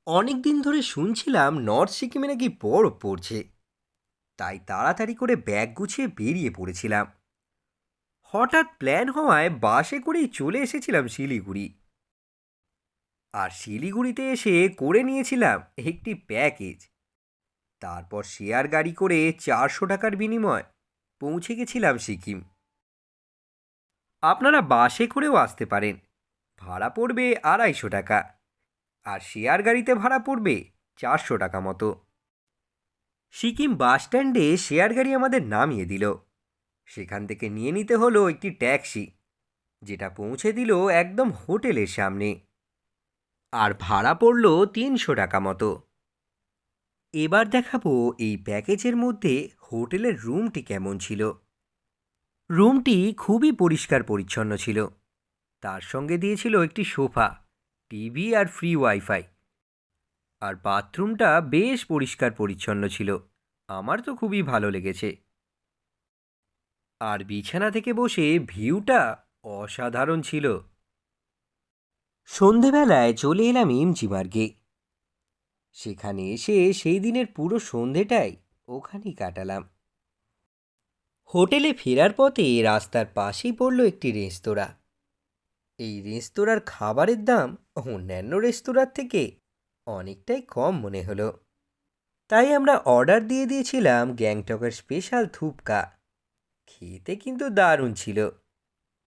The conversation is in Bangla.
অনেক দিন ধরে শুনছিলাম নর্থ সিকিমে নাকি বরফ পড়ছে। তাই তাড়াতাড়ি করে ব্যাগ গুছিয়ে বেরিয়ে পড়েছিলাম। হঠাৎ প্ল্যান হওয়ায় বাসে করেই চলে এসেছিলাম শিলিগুড়ি। আর শিলিগুড়িতে এসে করে নিয়েছিলাম একটি প্যাকেজ। তারপর শেয়ার গাড়ি করে 400 টাকার বিনিময় পৌঁছে গেছিলাম সিকিম। আপনারা বাসে করেও আসতে পারেন। ভাড়া পড়বে 250 টাকা। আর শেয়ার গাড়িতে ভাড়া পড়বে 400 টাকা মতো। সিকিম বাস স্ট্যান্ডে শেয়ার গাড়ি আমাদের নামিয়ে দিল। সেখান থেকে নিয়ে নিতে হলো একটি ট্যাক্সি, যেটা পৌঁছে দিল একদম হোটেলের সামনে। আর ভাড়া পড়ল 300 টাকা মতো। এবার দেখাবো এই প্যাকেজের মধ্যে হোটেলের রুমটি কেমন ছিল। রুমটি খুবই পরিষ্কার পরিচ্ছন্ন ছিল। তার সঙ্গে দিয়েছিল একটি সোফা, টিভি আর ফ্রি ওয়াইফাই। আর বাথরুমটা বেশ পরিষ্কার পরিচ্ছন্ন ছিল। আমার তো খুবই ভালো লেগেছে। আর বিছানা থেকে বসে ভিউটা অসাধারণ ছিল। সন্ধেবেলায় চলে এলাম ইমচিমার্গে। সেখানে এসে সেই দিনের পুরো সন্ধেটাই ওখানেই কাটালাম। হোটেলে ফেরার পথে রাস্তার পাশেই পড়ল একটি রেস্তোরাঁ। এই রেস্তোরাঁর খাবারের দাম অন্যান্য রেস্তোরাঁর থেকে অনেকটাই কম মনে হলো। তাই আমরা অর্ডার দিয়ে দিয়েছিলাম গ্যাংটকের স্পেশাল থুপকা। খেতে কিন্তু দারুণ ছিল।